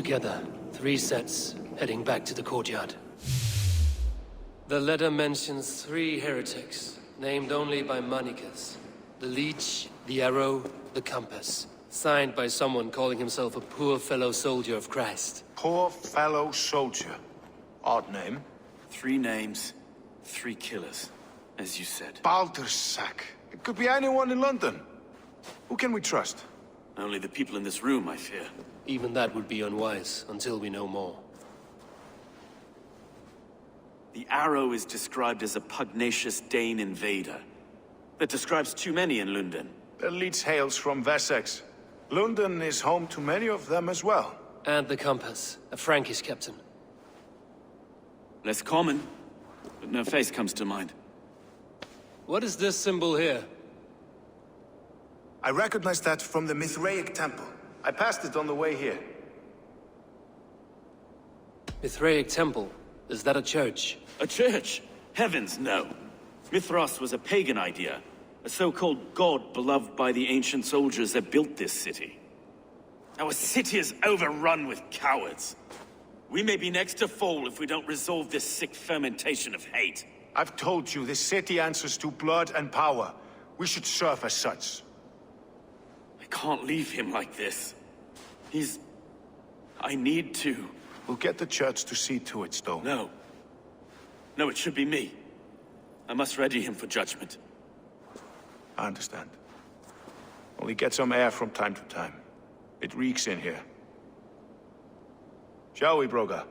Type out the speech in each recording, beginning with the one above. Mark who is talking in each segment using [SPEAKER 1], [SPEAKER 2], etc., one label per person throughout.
[SPEAKER 1] together, 3 sets, heading back to the courtyard. The letter mentions 3 heretics, named only by Manicus. The Leech, the Arrow, the Compass. Signed by someone calling himself a poor fellow soldier of Christ.
[SPEAKER 2] Poor fellow soldier. Odd name.
[SPEAKER 3] 3 names, 3 killers, as you said.
[SPEAKER 2] Baldersack. It could be anyone in London. Who can we trust?
[SPEAKER 3] Only the people in this room, I fear.
[SPEAKER 1] Even that would be unwise, until we know more.
[SPEAKER 3] The Arrow is described as a pugnacious Dane invader. That describes too many in London.
[SPEAKER 2] The Leech hails from Wessex. London is home to many of them as well.
[SPEAKER 1] And the Compass, a Frankish captain.
[SPEAKER 3] Less common, but no face comes to mind.
[SPEAKER 1] What is this symbol here?
[SPEAKER 2] I recognize that from the Mithraic temple. I passed it on the way here.
[SPEAKER 1] Mithraic temple? Is that a church?
[SPEAKER 3] A church? Heavens, no. Mithras was a pagan idea. A so-called god beloved by the ancient soldiers that built this city. Our city is overrun with cowards. We may be next to fall if we don't resolve this sick fermentation of hate.
[SPEAKER 2] I've told you, this city answers to blood and power. We should serve as such.
[SPEAKER 3] I can't leave him like this. I need to.
[SPEAKER 2] We'll get the church to see to it, Stone.
[SPEAKER 3] No. No, it should be me. I must ready him for judgment.
[SPEAKER 2] I understand. Only get some air from time to time. It reeks in here. Shall we, Broga?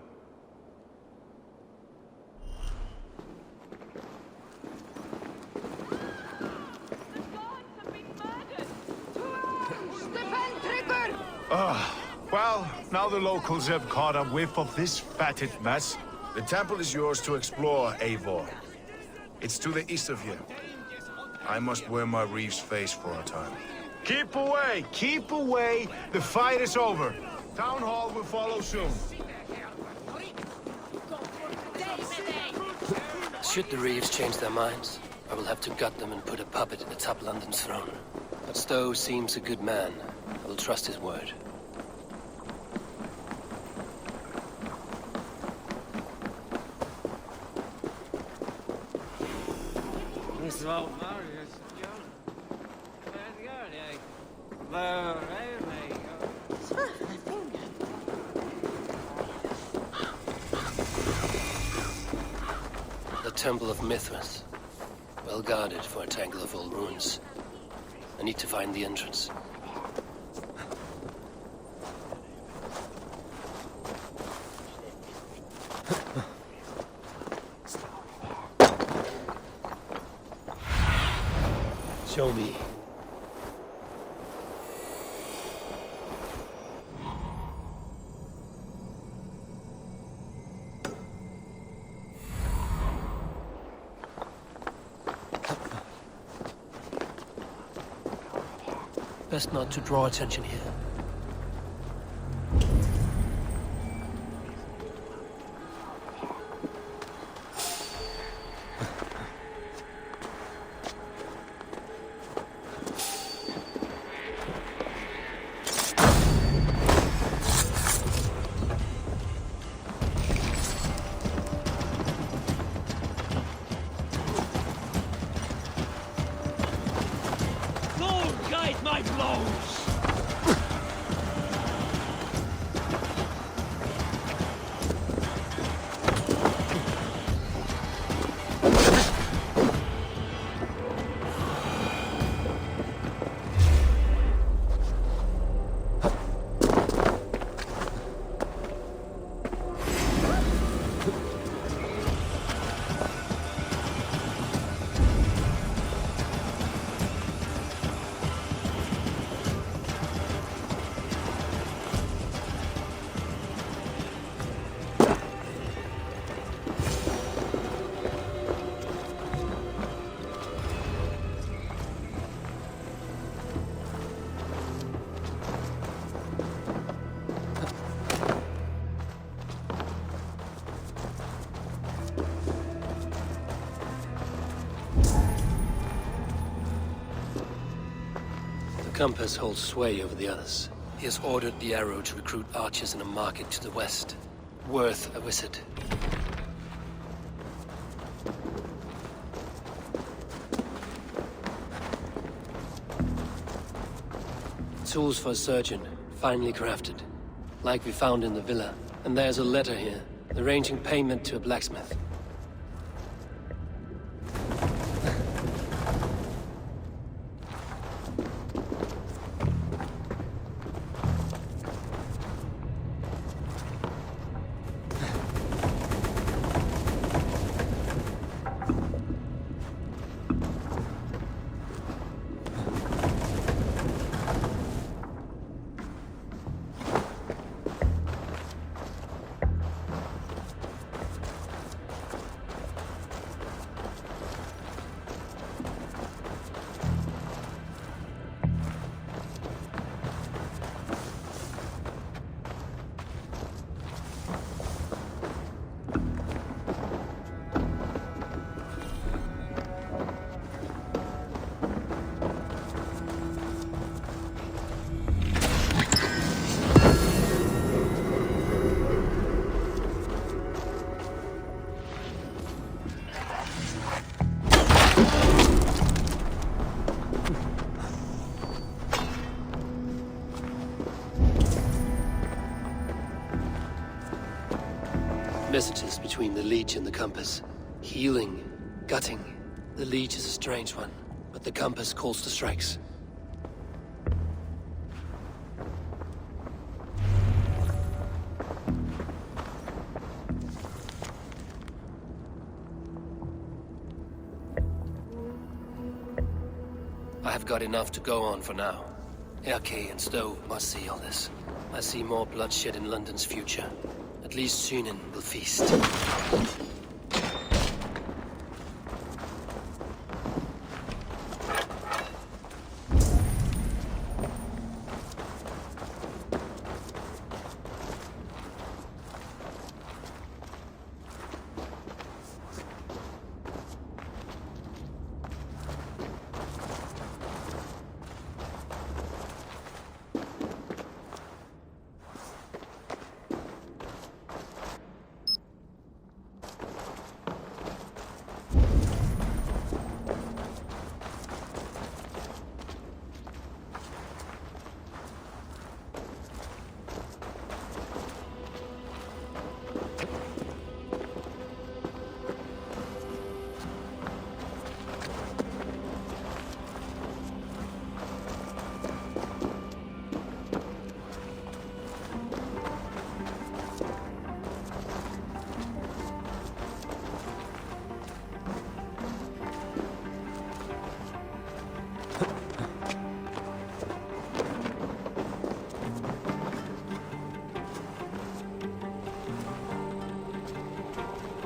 [SPEAKER 2] Well, now the locals have caught a whiff of this fatted mess. The temple is yours to explore, Eivor. It's to the east of here. I must wear my Reeve's face for a time. Keep away! Keep away! The fight is over. Town Hall will follow soon.
[SPEAKER 1] Should the Reeves change their minds, I will have to gut them and put a puppet atop London's throne. But Stowe seems a good man. I will trust his word. The Temple of Mithras. Well guarded for a tangle of old ruins. I need to find the entrance. Show me. Best not to draw attention here.
[SPEAKER 3] My blows!
[SPEAKER 1] The compass holds sway over the others. He has ordered the Arrow to recruit archers in a market to the west. Worth a visit. Tools for a surgeon, finely crafted. Like we found in the villa. And there's a letter here, arranging payment to a blacksmith. Messages between the Leech and the Compass. Healing, gutting. The Leech is a strange one, but the Compass calls the strikes. I have got enough to go on for now. Erke and Stowe must see all this. I see more bloodshed in London's future. At least Sunan will feast.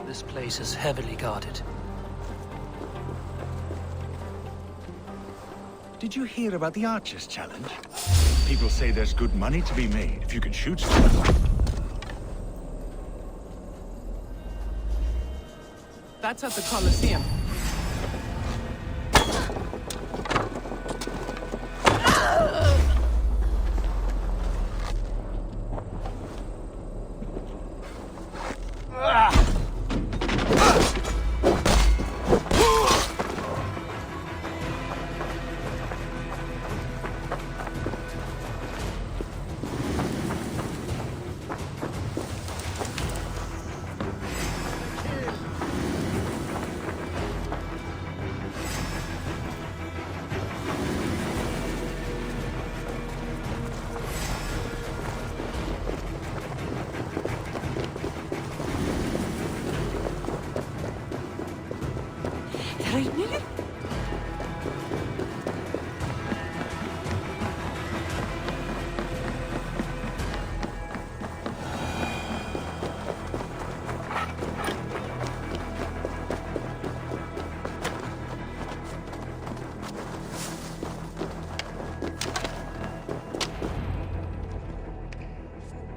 [SPEAKER 1] This place is heavily guarded.
[SPEAKER 4] Did you hear about the Archers Challenge? People say there's good money to be made if you can shoot someone.
[SPEAKER 5] That's at the Colosseum.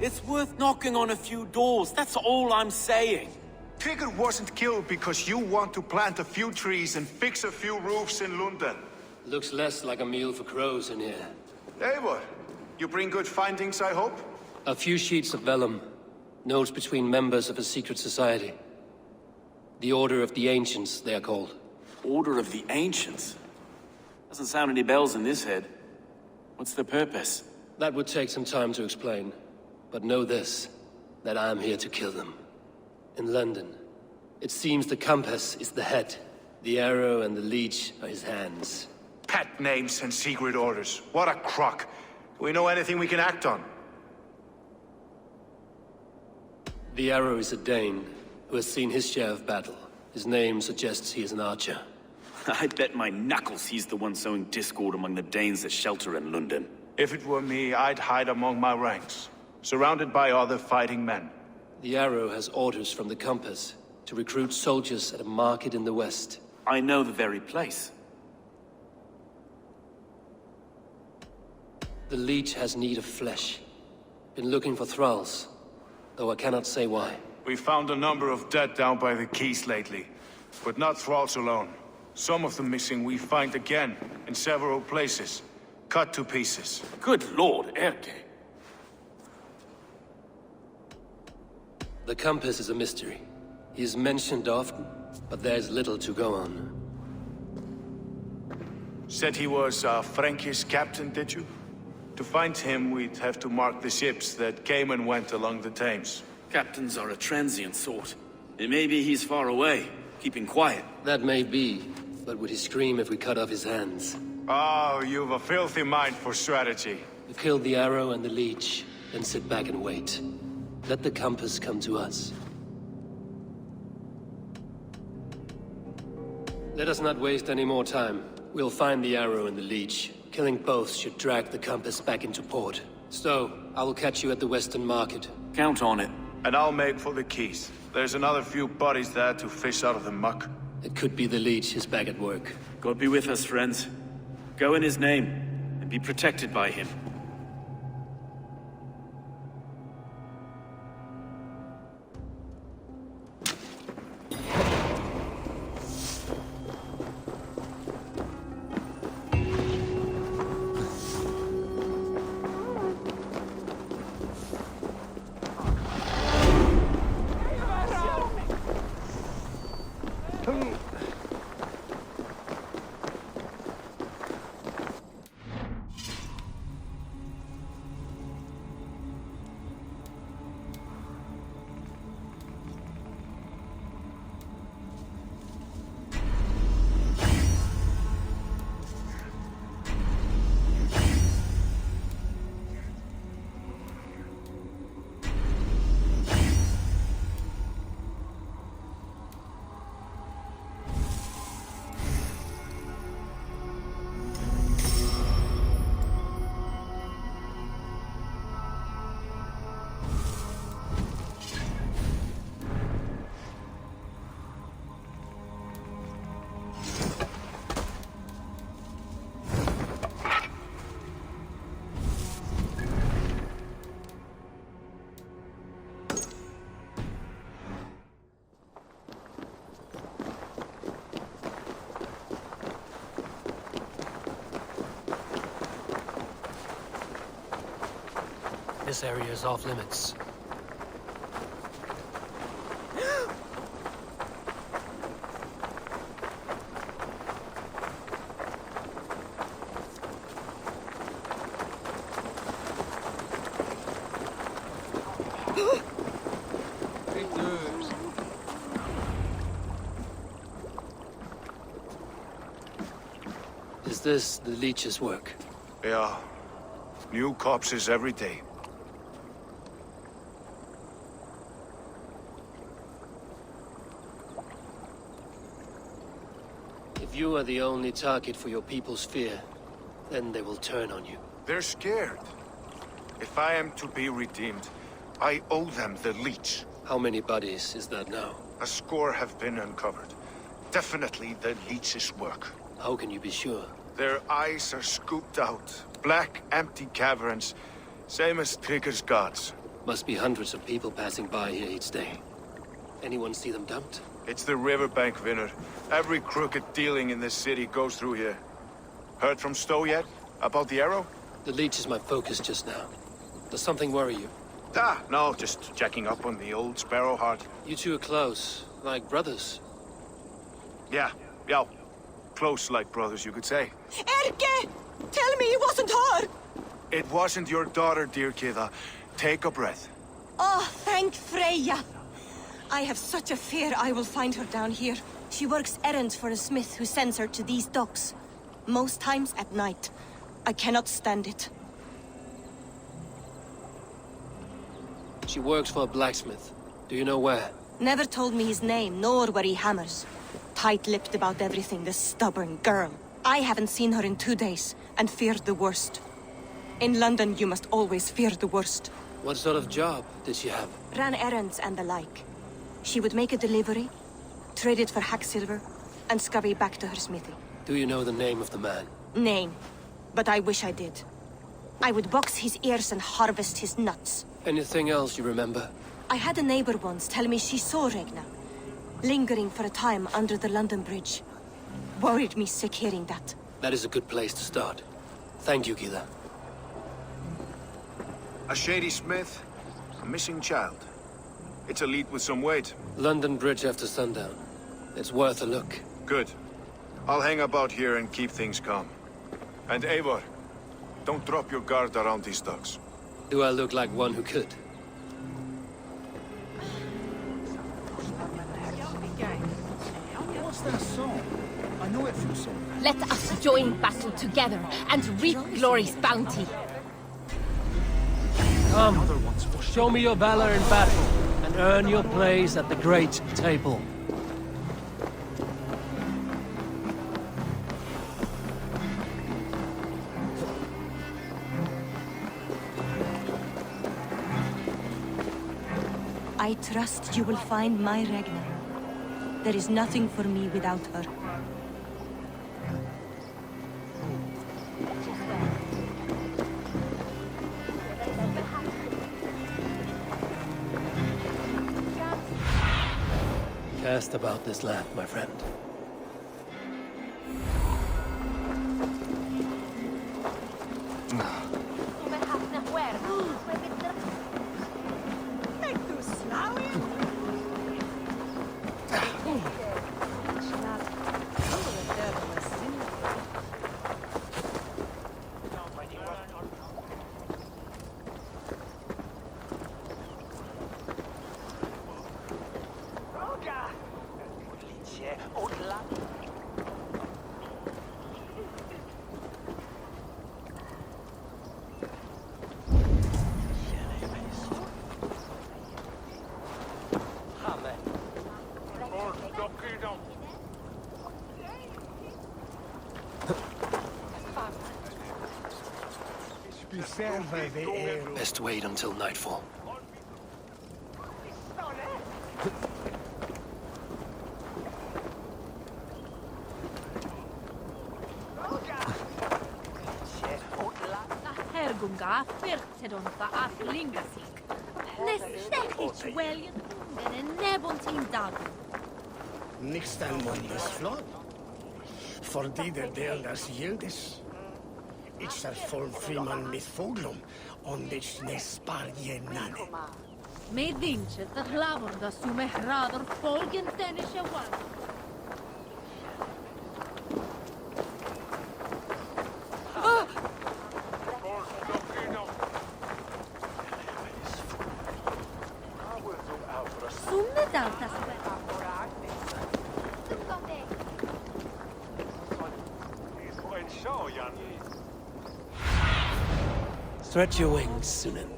[SPEAKER 3] It's worth knocking on a few doors, that's all I'm saying.
[SPEAKER 2] Tigger wasn't killed because you want to plant a few trees and fix a few roofs in London.
[SPEAKER 1] Looks less like a meal for crows in here.
[SPEAKER 2] Eivor, You bring good findings, I hope?
[SPEAKER 1] A few sheets of vellum. Notes between members of a secret society. The Order of the Ancients, they are called.
[SPEAKER 3] Order of the Ancients? Doesn't sound any bells in this head. What's the purpose?
[SPEAKER 1] That would take some time to explain. But know this, that I am here to kill them. In London, it seems the compass is the head. The arrow and the leech are his hands.
[SPEAKER 2] Pet names and secret orders. What a crock. Do we know anything we can act on?
[SPEAKER 1] The arrow is a Dane, who has seen his share of battle. His name suggests he is an archer.
[SPEAKER 3] I bet my knuckles he's the one sowing discord among the Danes that shelter in London.
[SPEAKER 2] If it were me, I'd hide among my ranks, surrounded by other fighting men.
[SPEAKER 1] The arrow has orders from the compass to recruit soldiers at a market in the west.
[SPEAKER 3] I know the very place.
[SPEAKER 1] The leech has need of flesh. Been looking for thralls, though I cannot say why.
[SPEAKER 2] We found a number of dead down by the quays lately, but not thralls alone. Some of the missing we find again in several places, cut to pieces.
[SPEAKER 3] Good lord, Erke.
[SPEAKER 1] The compass is a mystery. He is mentioned often, but there is little to go on.
[SPEAKER 2] Said he was a Frankish captain, did you? To find him, we'd have to mark the ships that came and went along the Thames.
[SPEAKER 3] Captains are a transient sort. It may be he's far away, keeping quiet.
[SPEAKER 1] That may be, but would he scream if we cut off his hands?
[SPEAKER 2] Oh, you've a filthy mind for strategy.
[SPEAKER 1] We kill the arrow and the leech, then sit back and wait. Let the compass come to us. Let us not waste any more time. We'll find the arrow and the leech. Killing both should drag the compass back into port. So, I will catch you at the Western Market.
[SPEAKER 3] Count on it.
[SPEAKER 2] And I'll make for the quays. There's another few bodies there to fish out of the muck.
[SPEAKER 1] It could be the leech is back at work.
[SPEAKER 3] God be with us, friends. Go in his name, and be protected by him.
[SPEAKER 1] This area is off limits. Is this the leech's work?
[SPEAKER 2] Yeah. New corpses every day.
[SPEAKER 1] If you are the only target for your people's fear, then they will turn on you.
[SPEAKER 2] They're scared. If I am to be redeemed, I owe them the leech.
[SPEAKER 1] How many bodies is that now?
[SPEAKER 2] A score have been uncovered. Definitely the leech's work.
[SPEAKER 1] How can you be sure?
[SPEAKER 2] Their eyes are scooped out. Black, empty caverns. Same as Trigger's gods.
[SPEAKER 1] Must be hundreds of people passing by here each day. Anyone see them dumped?
[SPEAKER 2] It's the riverbank, Vinner. Every crooked dealing in this city goes through here. Heard from Stowe yet? About the arrow?
[SPEAKER 1] The leech is my focus just now. Does something worry you?
[SPEAKER 2] Ah, no, just checking up on the old Sparrowheart.
[SPEAKER 1] You two are close, like brothers.
[SPEAKER 2] Yeah. Close like brothers, you could say.
[SPEAKER 6] Erke! Tell me it wasn't her!
[SPEAKER 2] It wasn't your daughter, dear Kida. Take a breath.
[SPEAKER 6] Oh, thank Freya. I have such a fear I will find her down here. She works errands for a smith who sends her to these docks. Most times at night. I cannot stand it.
[SPEAKER 1] She works for a blacksmith. Do you know where?
[SPEAKER 6] Never told me his name, nor where he hammers. Tight-lipped about everything, the stubborn girl. I haven't seen her in 2 days, and feared the worst. In London, you must always fear the worst.
[SPEAKER 1] What sort of job did she have?
[SPEAKER 6] Ran errands and the like. She would make a delivery, trade it for hack silver, and scurry back to her smithy.
[SPEAKER 1] Do you know the name of the man?
[SPEAKER 6] Name. But I wish I did. I would box his ears and harvest his nuts.
[SPEAKER 1] Anything else you remember?
[SPEAKER 6] I had a neighbor once tell me she saw Regna, lingering for a time under the London Bridge. Worried me sick hearing that.
[SPEAKER 1] That is a good place to start. Thank you, Gila.
[SPEAKER 2] A shady smith, a missing child. It's a lead with some weight.
[SPEAKER 1] London Bridge after sundown. It's worth a look.
[SPEAKER 2] Good. I'll hang about here and keep things calm. And Eivor, don't drop your guard around these docks.
[SPEAKER 1] Do I look like one who could?
[SPEAKER 4] What's that song? I know it from somewhere.
[SPEAKER 7] Let us join battle together and reap glory's bounty.
[SPEAKER 1] Come, show me your valor in battle, and earn your place at the great table.
[SPEAKER 6] I trust you will find my Regna. There is nothing for me without her.
[SPEAKER 1] Cast about this land, my friend. Best wait until nightfall.
[SPEAKER 7] Hergunga, Fertedonta, Atlingasik. Nestekich, Wellion, and Nebontin Dagon.
[SPEAKER 8] Nixtan Mondis Flod. For der delas Yildes. It's a full freeman mit Foglum, on this nespar nane.
[SPEAKER 7] Med vince, the labor da sume radar folgen tenische one. Summe daltas.
[SPEAKER 1] Stretch your wings, Sunan.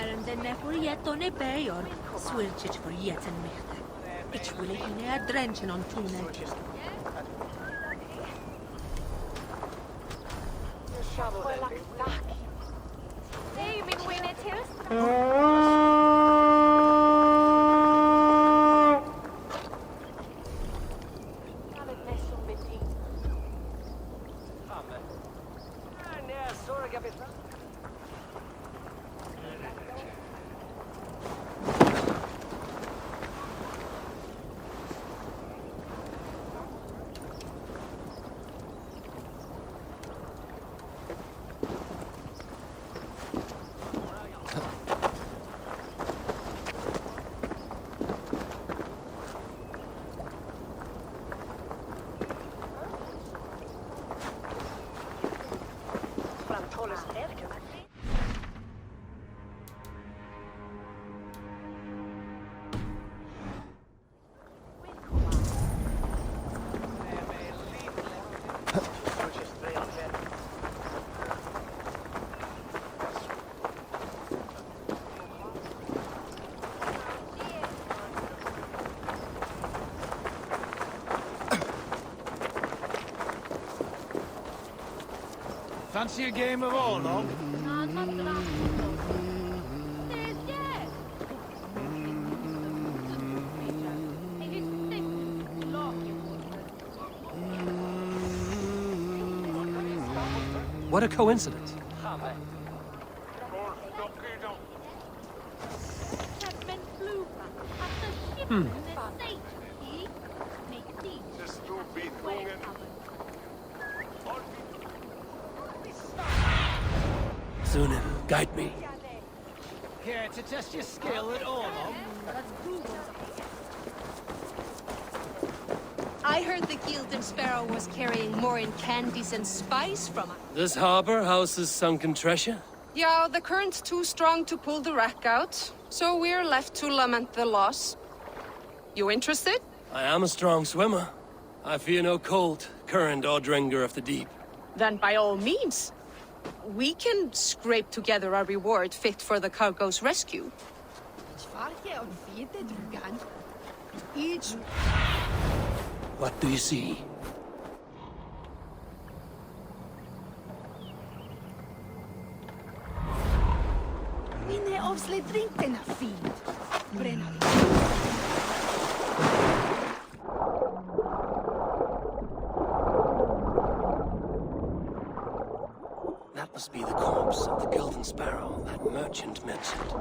[SPEAKER 7] Aaron den for yet on a bayor. Switch it for yet and me. It's really in a drenching on tuna.
[SPEAKER 9] Hey, min winner till.
[SPEAKER 10] Fancy a game of all, no?
[SPEAKER 1] What a coincidence. Sunan, guide me.
[SPEAKER 10] Here to test your skill at all, no?
[SPEAKER 11] I heard the Gilded Sparrow was carrying more in candies and spice from us.
[SPEAKER 1] This harbor houses sunken treasure?
[SPEAKER 11] Yeah, the current's too strong to pull the wreck out, so we're left to lament the loss. You interested?
[SPEAKER 1] I am a strong swimmer. I fear no cold, current, or drenger of the deep.
[SPEAKER 11] Then by all means. We can scrape together a reward fit for the cargo's rescue.
[SPEAKER 1] What do you see?
[SPEAKER 11] Minne avslöj drinken är fint. Bränna.
[SPEAKER 1] That must be the corpse of the Golden Sparrow that merchant mentioned.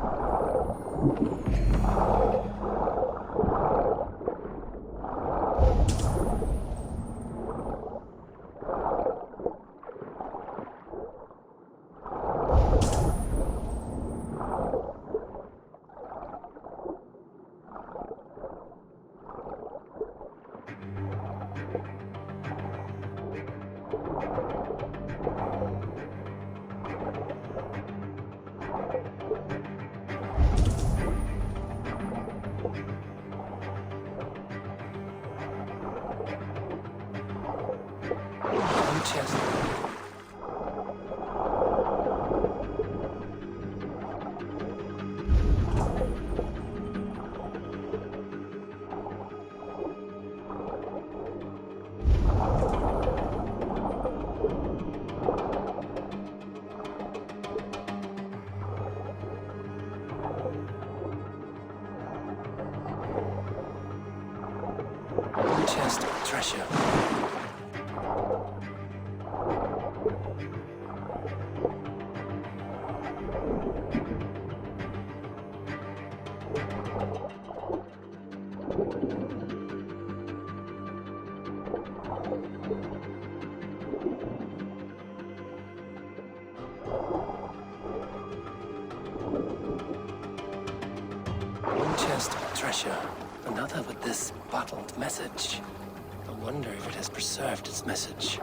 [SPEAKER 1] Chest. Chest of treasure. One chest of treasure, another with this bottled message. I wonder if it has preserved its message.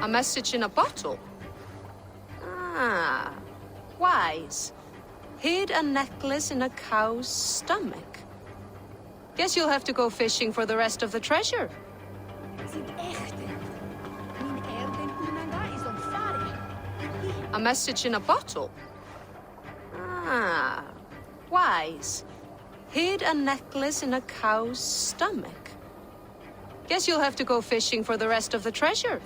[SPEAKER 11] A message in a bottle? Ah, wise. Hid a necklace in a cow's stomach. Guess you'll have to go fishing for the rest of the treasure. A message in a bottle? Ah, wise. Hid a necklace in a cow's stomach. Guess you'll have to go fishing for the rest of the treasure.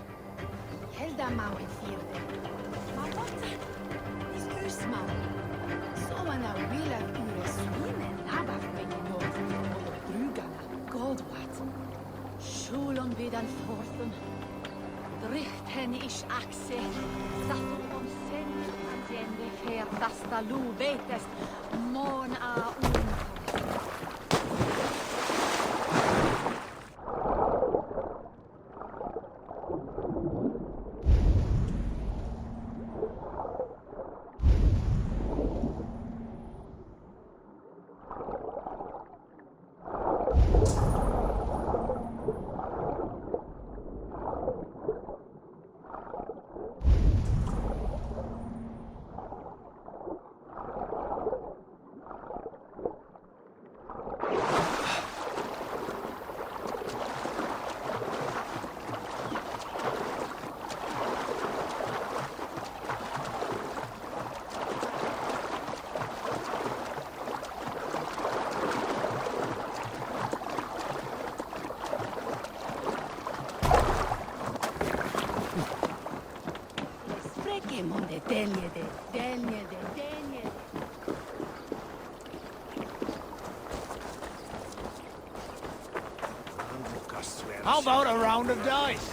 [SPEAKER 10] How about a round of dice?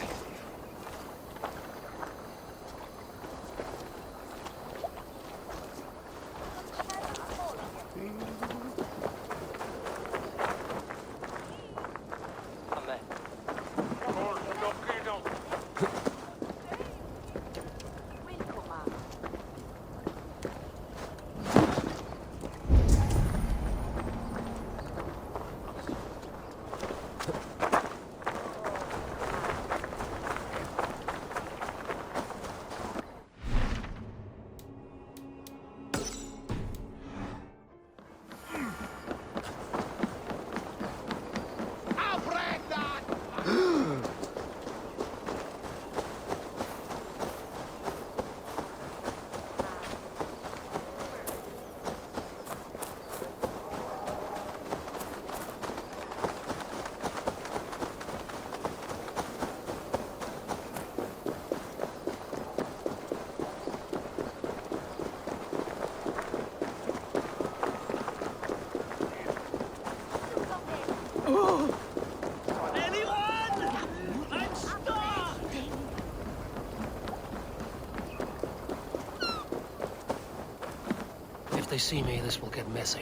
[SPEAKER 1] If they see me, this will get messy.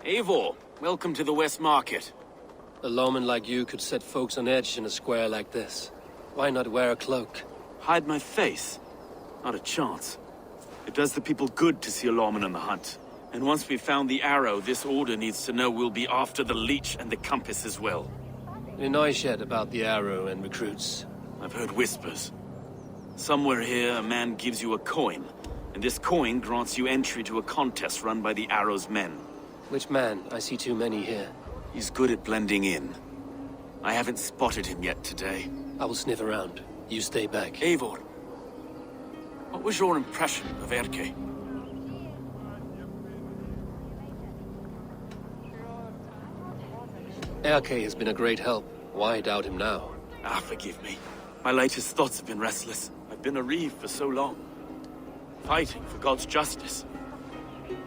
[SPEAKER 3] Eivor, welcome to the West Market.
[SPEAKER 1] A lawman like you could set folks on edge in a square like this. Why not wear a cloak?
[SPEAKER 3] Hide my face? Not a chance. It does the people good to see a lawman on the hunt. And once we've found the arrow, this order needs to know we'll be after the leech and the compass as well.
[SPEAKER 1] You know yet about the arrow and recruits?
[SPEAKER 3] I've heard whispers. Somewhere here, a man gives you a coin, and this coin grants you entry to a contest run by the arrow's men.
[SPEAKER 1] Which man? I see too many here.
[SPEAKER 3] He's good at blending in. I haven't spotted him yet today.
[SPEAKER 1] I will sniff around. You stay back.
[SPEAKER 3] Eivor, what was your impression of Erke?
[SPEAKER 1] Erke has been a great help. Why doubt him now?
[SPEAKER 3] Ah, forgive me. My latest thoughts have been restless. I've been a reeve for so long. Fighting for God's justice.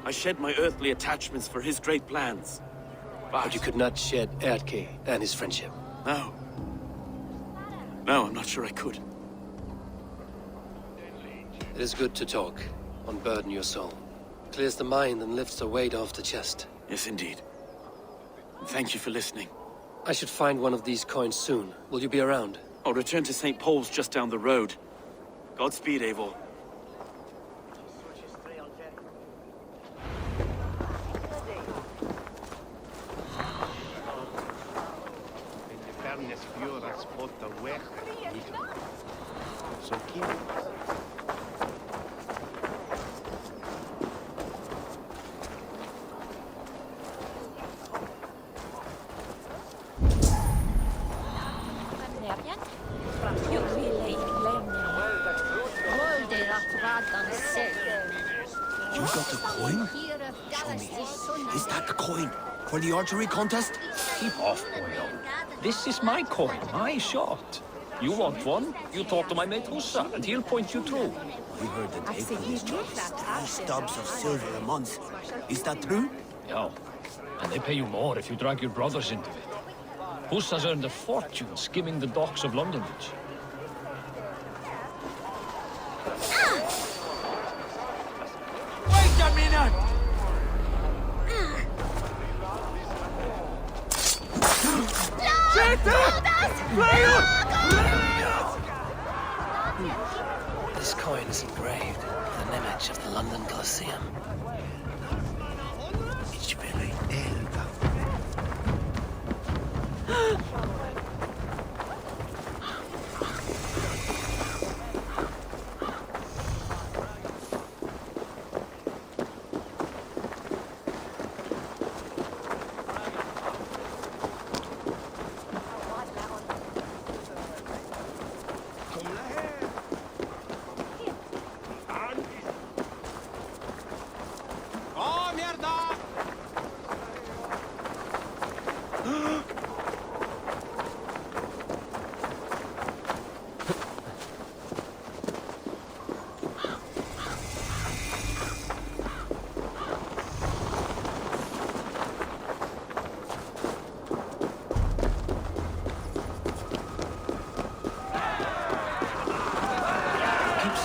[SPEAKER 3] I shed my earthly attachments for his great plans.
[SPEAKER 1] But you could not shed Erke and his friendship.
[SPEAKER 3] No. No, I'm not sure I could.
[SPEAKER 1] It is good to talk. Unburden your soul. Clears the mind and lifts a weight off the chest.
[SPEAKER 3] Yes, indeed. And thank you for listening.
[SPEAKER 1] I should find one of these coins soon. Will you be around?
[SPEAKER 3] I'll return to St. Paul's just down the road. Godspeed, Eivor.
[SPEAKER 8] So keep
[SPEAKER 10] You got a coin? Show me. Is that the coin for the archery contest?
[SPEAKER 12] Keep off, boyo. This is my coin, my shot. You want one? You talk to my mate Hussa, and he'll point you through.
[SPEAKER 10] We heard that April charges 3 stubs of silver a month. Is that true?
[SPEAKER 12] Yeah, and they pay you more if you drag your brothers into it. Hussa's earned a fortune skimming the docks of London Beach.
[SPEAKER 10] Wait a minute!
[SPEAKER 1] This coin is engraved with an image of the London Colosseum.
[SPEAKER 10] It's really Elga.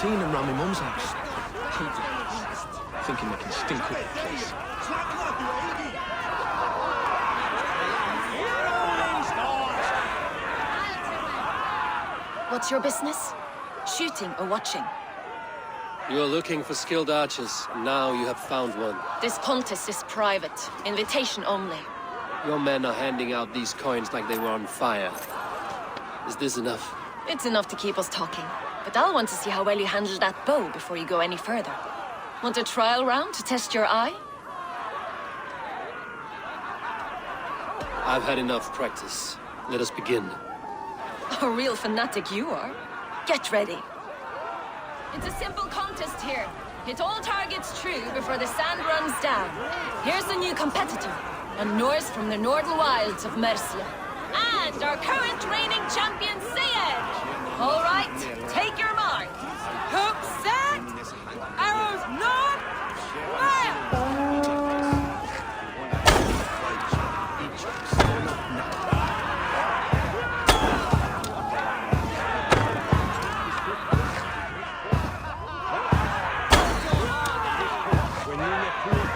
[SPEAKER 10] Seeing them round my mum's house.
[SPEAKER 12] Thinking they can stink with the place.
[SPEAKER 13] What's your business? Shooting or watching?
[SPEAKER 1] You're looking for skilled archers. Now you have found one.
[SPEAKER 13] This contest is private. Invitation only.
[SPEAKER 1] Your men are handing out these coins like they were on fire. Is this enough?
[SPEAKER 13] It's enough to keep us talking. But I'll want to see how well you handle that bow before you go any further. Want a trial round to test your eye?
[SPEAKER 1] I've had enough practice. Let us begin.
[SPEAKER 13] A real fanatic you are. Get ready. It's a simple contest here. Hit all targets true before the sand runs down. Here's the new competitor, a Norse from the northern wilds of Mercia. And our current reigning champion, Sayed! All right, take your mark. Hook set! Arrows not! Fire!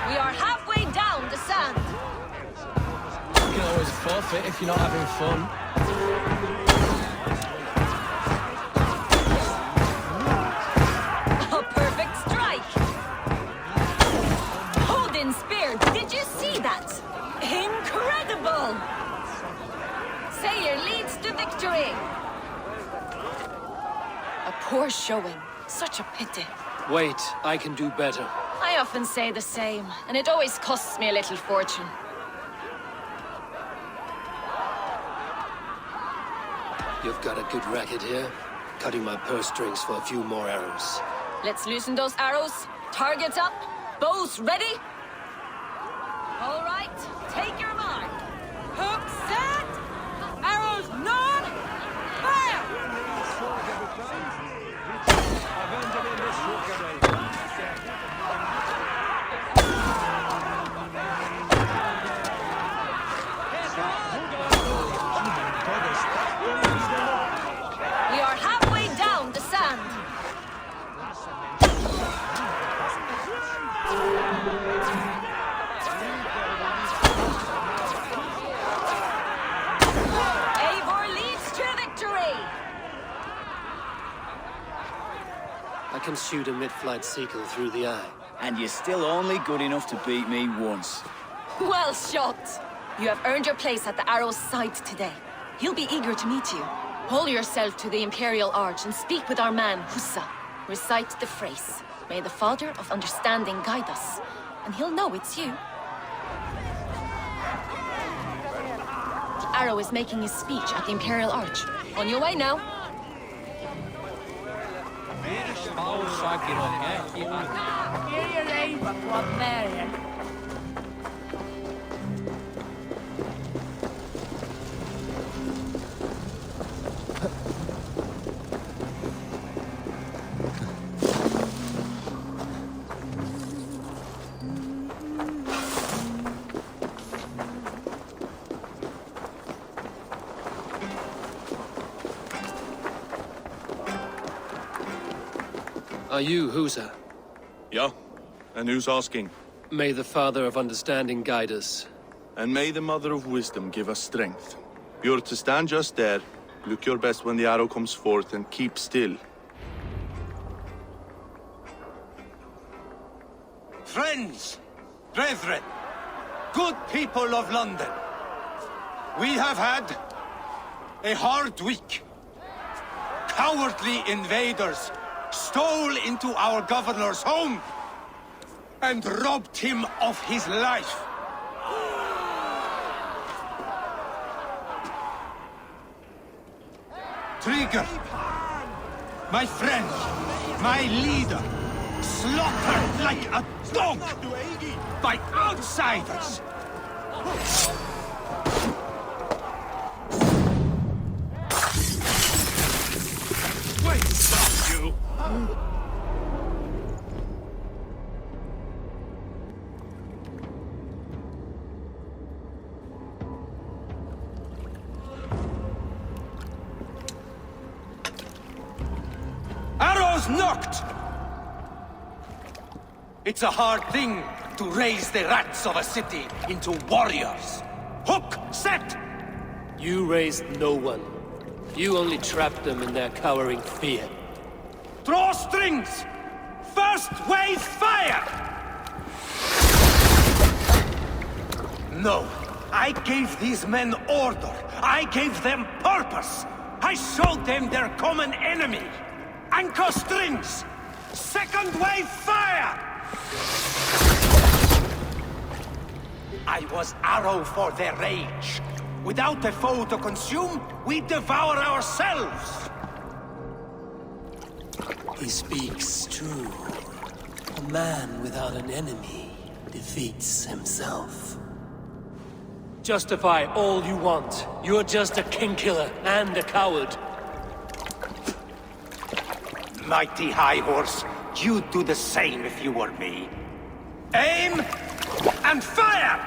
[SPEAKER 13] We are halfway down the sand.
[SPEAKER 10] You can always forfeit if you're not having fun.
[SPEAKER 13] A perfect strike! Odin spear, did you see that? Incredible! Sayer leads to victory! A poor showing. Such a pity.
[SPEAKER 1] Wait, I can do better.
[SPEAKER 13] I often say the same, and it always costs me a little fortune.
[SPEAKER 1] You've got a good racket here. Cutting my purse strings for a few more arrows.
[SPEAKER 13] Let's loosen those arrows. Targets up. Bows ready. All right, take your mark. Hook set. Arrows not. Fire! We are halfway down the sand. Eivor leads to victory.
[SPEAKER 1] I can shoot a mid-flight seagull through the eye.
[SPEAKER 10] And you're still only good enough to beat me once.
[SPEAKER 13] Well shot. You have earned your place at the arrow's side today. He'll be eager to meet you. Hold yourself to the Imperial Arch and speak with our man, Hussa. Recite the phrase. May the Father of Understanding guide us. And he'll know it's you. The Arrow is making his speech at the Imperial Arch. On your way now.
[SPEAKER 1] Are you Husa?
[SPEAKER 14] Yeah, and who's asking?
[SPEAKER 1] May the Father of Understanding guide us.
[SPEAKER 14] And may the Mother of Wisdom give us strength. You're to stand just there, look your best when the arrow comes forth, and keep still.
[SPEAKER 15] Friends, brethren, good people of London, we have had a hard week. Cowardly invaders stole into our governor's home and robbed him of his life. Trigger, my friend, my leader, slaughtered like a dog by outsiders. Wait, stop you! Arrows knocked! It's a hard thing to raise the rats of a city into warriors. Hook, set!
[SPEAKER 1] You raised no one. You only trapped them in their cowering fear.
[SPEAKER 15] Draw strings! First wave fire! No, I gave these men order. I gave them purpose. I showed them their common enemy. Anchor strings! Second wave fire! I was arrow for their rage. Without a foe to consume, we devour ourselves!
[SPEAKER 1] He speaks true. A man without an enemy defeats himself. Justify all you want. You're just a king-killer and a coward.
[SPEAKER 15] Mighty High Horse, you'd do the same if you were me. Aim and fire!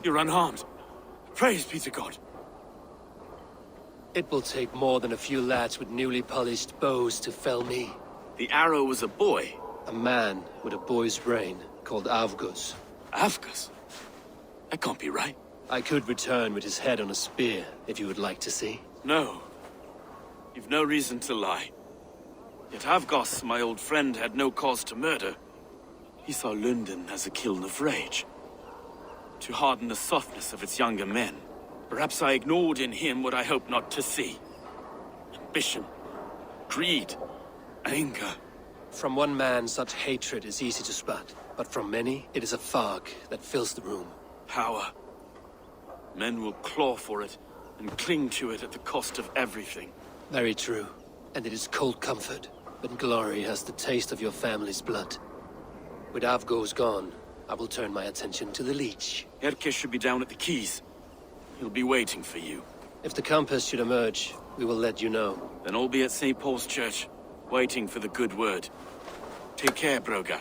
[SPEAKER 3] You're unharmed. Praise be to God.
[SPEAKER 1] It will take more than a few lads with newly polished bows to fell me.
[SPEAKER 3] The arrow was a boy.
[SPEAKER 1] A man with a boy's brain, called Avgus.
[SPEAKER 3] Avgus? That can't be right.
[SPEAKER 1] I could return with his head on a spear, if you would like to see.
[SPEAKER 3] No. You've no reason to lie. Yet Avgos, my old friend, had no cause to murder. He saw London as a kiln of rage. To harden the softness of its younger men. Perhaps I ignored in him what I hoped not to see. Ambition, greed, anger.
[SPEAKER 1] From one man, such hatred is easy to spot. But from many, it is a fog that fills the room.
[SPEAKER 3] Power. Men will claw for it and cling to it at the cost of everything.
[SPEAKER 1] Very true. And it is cold comfort when glory has the taste of your family's blood. With Avgos gone, I will turn my attention to the Leech.
[SPEAKER 3] Erke should be down at the quays. He'll be waiting for you.
[SPEAKER 1] If the compass should emerge, we will let you know.
[SPEAKER 3] Then I'll be at St. Paul's Church, waiting for the good word. Take care, Broga.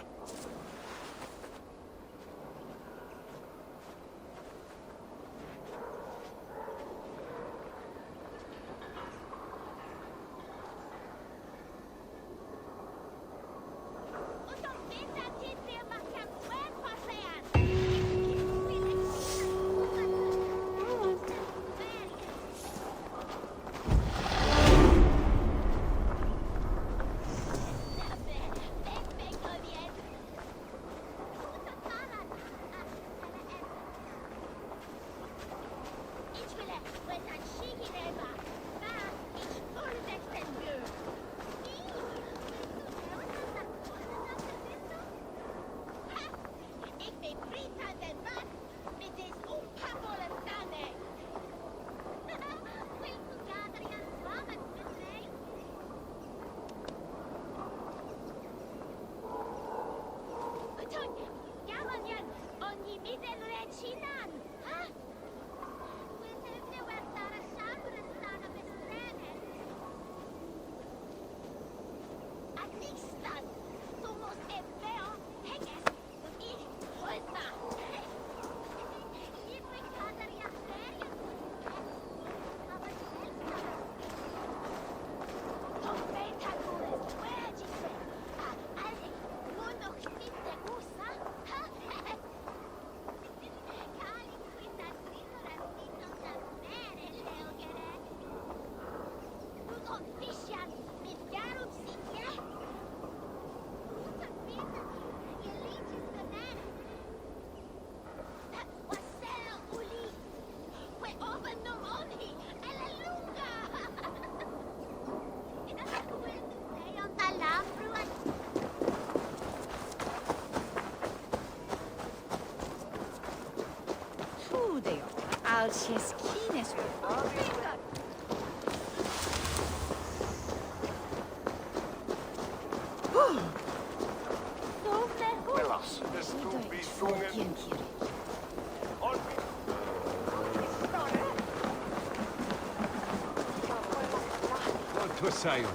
[SPEAKER 15] To sail.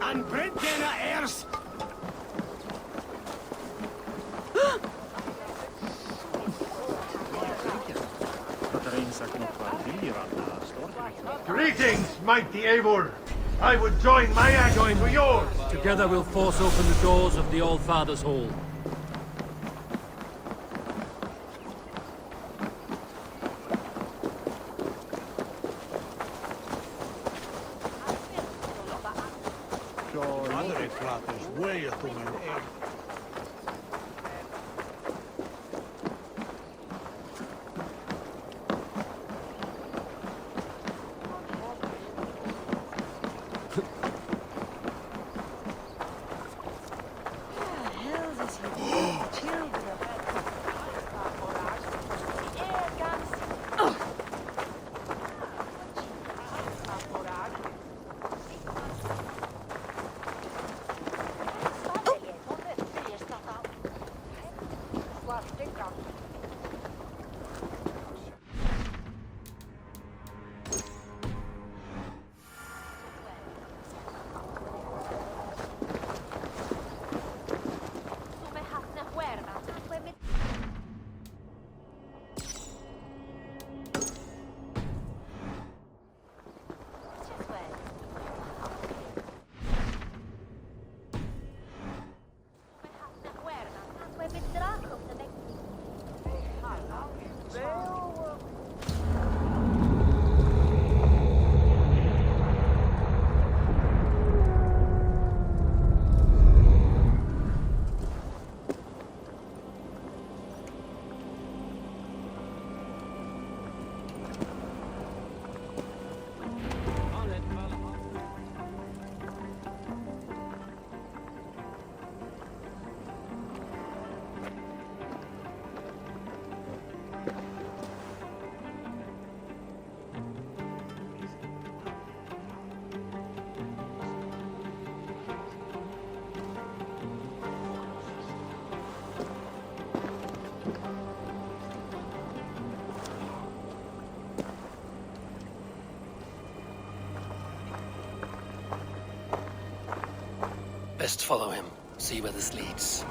[SPEAKER 8] And Brentena heirs.
[SPEAKER 16] Greetings, mighty Eivor. I would join my axe to yours.
[SPEAKER 17] Together we'll force open the doors of the All-Father's Hall.
[SPEAKER 1] Best follow him. See where this leads.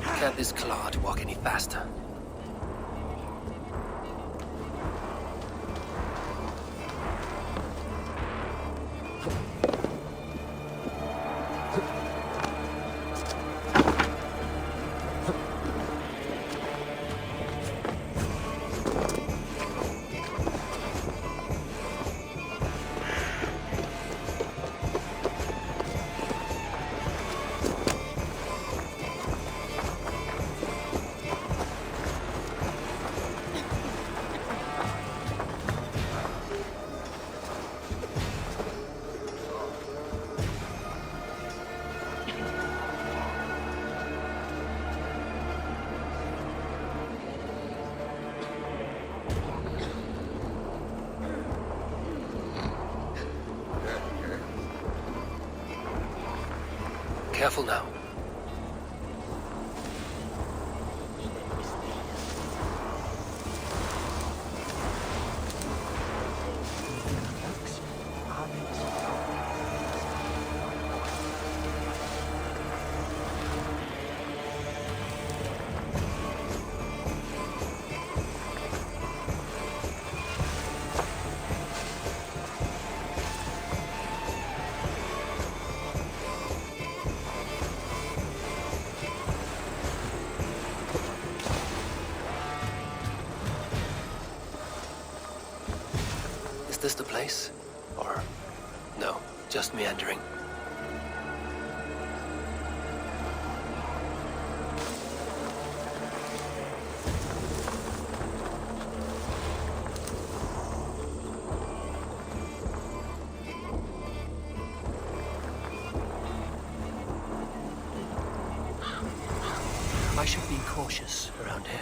[SPEAKER 1] Can't this clod walk any faster? Careful now. Is this the place? Or no, just meandering? I should be cautious around here.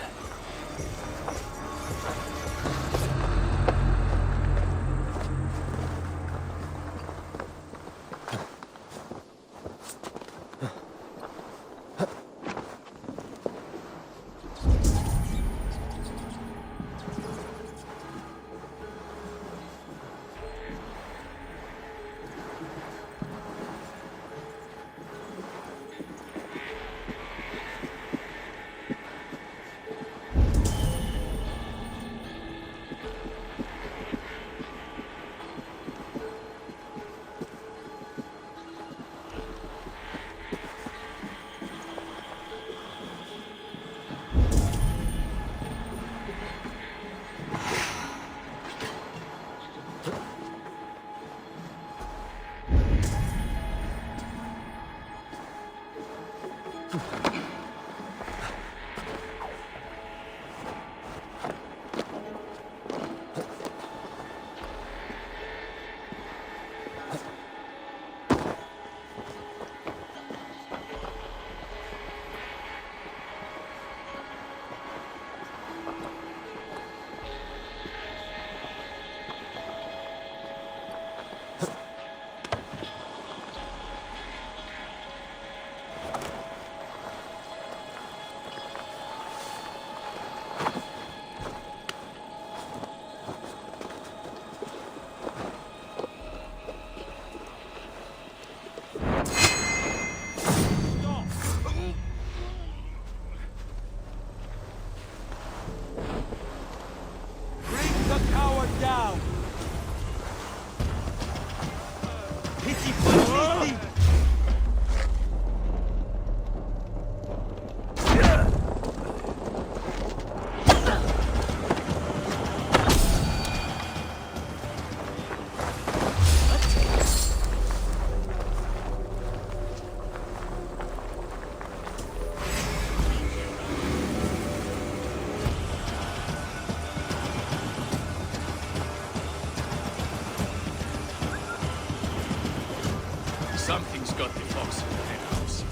[SPEAKER 14] Something's got the fox in the henhouse.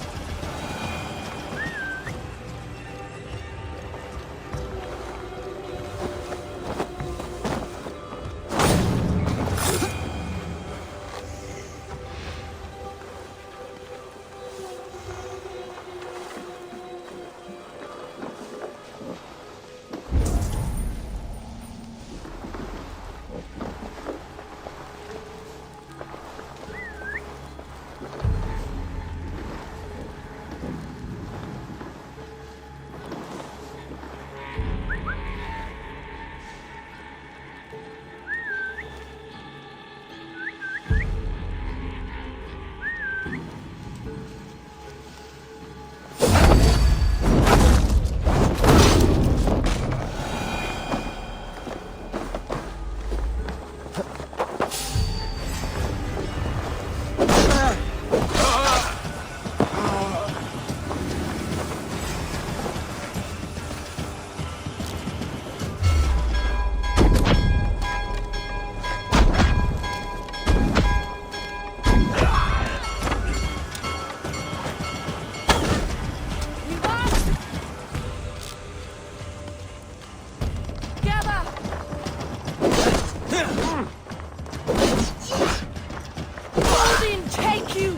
[SPEAKER 7] Take you!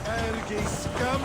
[SPEAKER 2] Ergi scum!